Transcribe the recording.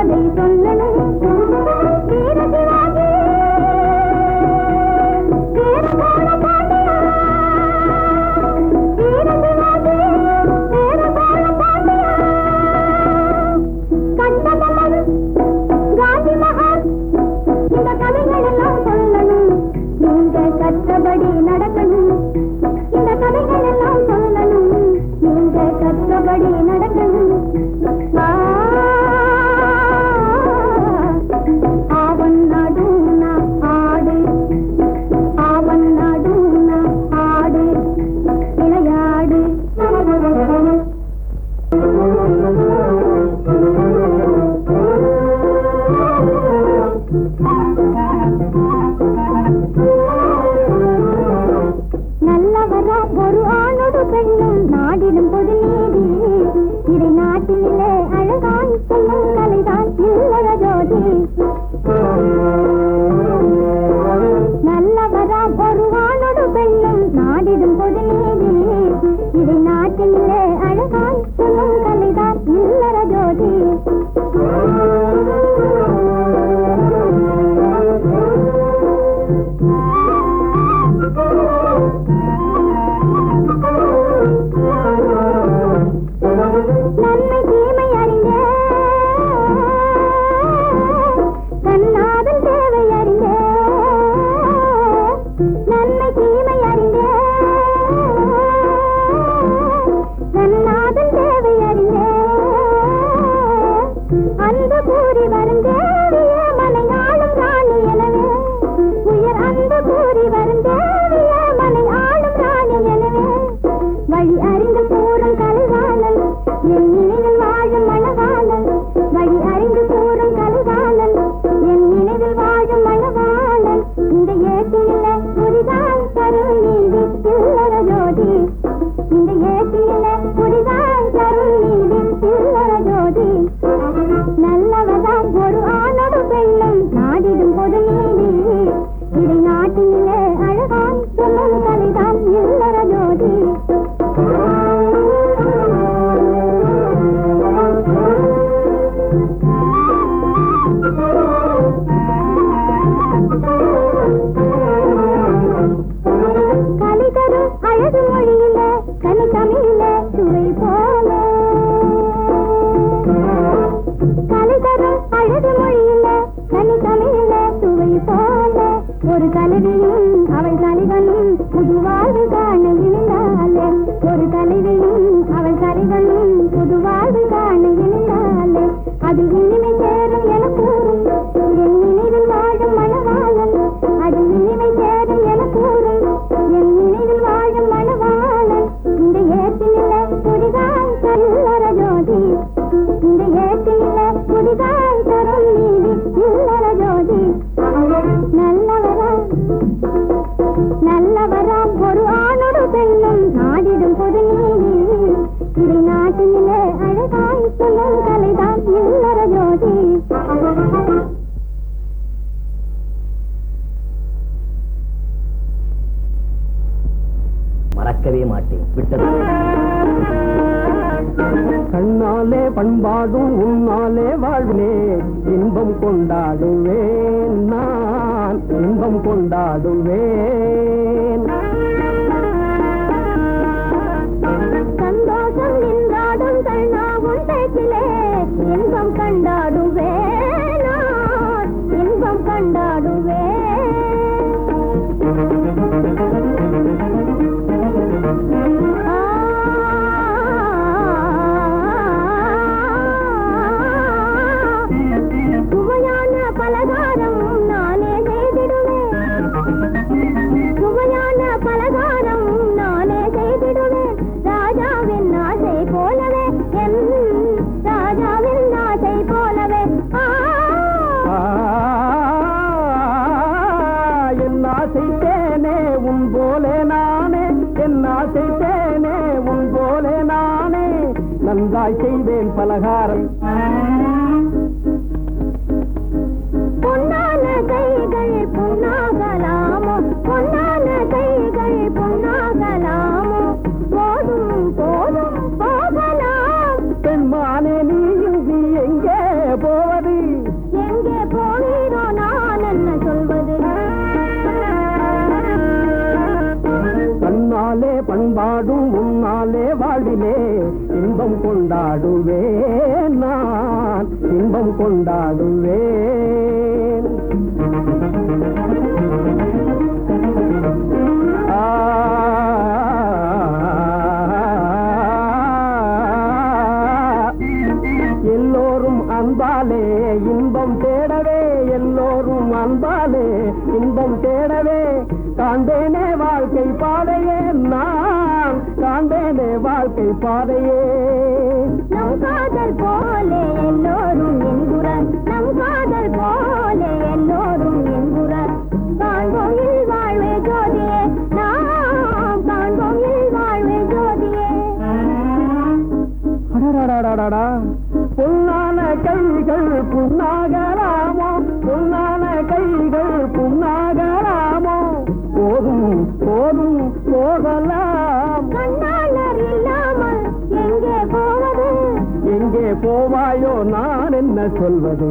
கதை சொல்லணும். வீர சிவாஜி வீர சோழ பாண்டியா, வீர சிவாஜி வீர சோழ பாண்டியா, கண்டபொம்மன் காந்தி மகான், இந்த கதைகள் எல்லாம் சொல்லணும். நீங்க கற்றபடி நடக்கணும். இந்த கதைகள் எல்லாம் சொல்லணும். நீங்க கற்றபடி நடக்கணும். ஆவன் நடுனா ஆடு, ஆவன் நடுனா ஆடு, விளையாடு. நல்லவரா ஒரு ஆணோடு பெண்ணும் நாடிடும் பொது நீதி, இதை நாட்டிலே அழகாய் சொல்லும் கலைதான் இல்லற ஜோதி. நல்லவரா ஒரு ஆணோடு பெண்ணும் நாடிடும் பொது நீதி, இதை நாட்டிலே அழகாய் சொல்லும் கலைதான் இல்லற ஜோதி. நன்மை தீமை அறிந்தே கண்ணாதன் தேவை அறிந்தே, நன்மை தீமை அறிந்தே கண்ணாதன் தேவை அறிந்தே, அன்பு கூறி வருந்தேவிய மனை ஆளும் ராணி எனவே, உயர் அன்பு கூறி வருந்தேவிய மனை ஆளும் ராணி எனவே, வழி அறிந்து கூறும் கலைவாணன் என் நினைவில் வாழும் மணவாளன், வழி அறிந்து கூறும் கலைவாணன் என் நினைவில் வாழும் மணவாளன், இந்த ஏட்டியில புரிதான் தரும் நீதி இல்லற ஜோதி, இந்த ஏட்டியில புரிதான் தரும் நீதி இல்லற ஜோதி. நல்லவதான் ஒரு ஆணோடு பெண்ணும் நாடிடும் பொது நீதி, இதை நாட்டிலே அழகாய் சொல்லும் கலைதான் இல்லற ஜோதி. கலிதரு அழகு மொழியில கனி தமிழில சுவை போல, கலிதரு அழகு மொழியில கனி தமிழில சுவை போல, ஒரு தலைவியும் அவள் தலைவனும் புது வாழ்வு காண இணைந்தாலே, ஒரு தலைவியும் அவள் தலைவனும் புது வாழ்வு காண இணைந்தாலே, அது இனிமை சேரும் என கூறும் என் நினைவில் வாழும் மணவாளன், அது இனிமை சேரும் என கூறும் என் நினைவில் வாழும் மணவாளன், இந்த ஏற்றினில புரிதான் இல்லற ஜோதி, இந்த ஏற்றினில புரிதான் தரும் நீதி இல்லற ஜோதி. நல்லவராம் ஒரு ஆணோடு பெண்ணும் நாடிடும் பொது நீதி, இதை நாட்டிலே அழகாய் சொல்லும் கலைதான் இல்லற ஜோதி. மறக்கவே மாட்டேன் விட்டது. கண்ணாலே பண்பாடும் உன்னாலே வாழ்விலே இன்பம் கொண்டாடுவேன், நான் இன்பம் கொண்டாடுவேன். சந்தோஷம் நின்றாடும் கண்ணாவும் பேச்சிலே இன்பம் கண்டாடுவேன், நான் இன்பம் கண்டாடுவேன். சுவையான பலகாரம் நானே செய்திடுவேன், சுவையான பலகாரம் நானே செய்திடுவேன். ராஜாவின் ஆசை போலவே என் ராஜாவின் ஆசை போலவே. என் ஆசை தேனே உன் போலே நானே, என் ஆசை தேனே உன் போலே நானே, நன்றாய் செய்வேன் பலகாரம். பொன்னான கைகள் பொன்னாகலாமோ, பொன்னான கைகள் பொன்னாகலாமோ, போதும் போதும் போகலாம். பெண்மானே நீ எங்கே போவது, பண்பாடும் உன்னாலே வாழ்விலே இன்பம் கொண்டாடுவேன் நான் இன்பம் கொண்டாடுவேன். எல்லோரும் அன்பாலே இன்பம் தேடவே எல்லோரும் அன்பாலே இன்பம் தேடவே காண்பேனே வாழ்க்கை பாதையே நான் காண்பேனே வாழ்க்கை பாதையே. நம் காதல் போலே எல்லோரும் என்குறார் நம் காதல் போலே எல்லோரும் என்குறார் காண்போம் இல் வாழ்வே ஜோதியே நாம் காண்போம் இல் வாழ்வே ஜோதியே. அடடடடடடா பொன்னான கைகள் புண்ணாகலாமோ பொன்னான கைகள் புண்ணாகலாமோ போதும் போதும் போகலாம். கண்ணாளர் இல்லாமல் எங்கே போவது எங்கே போவாயோ நான் என்ன சொல்வது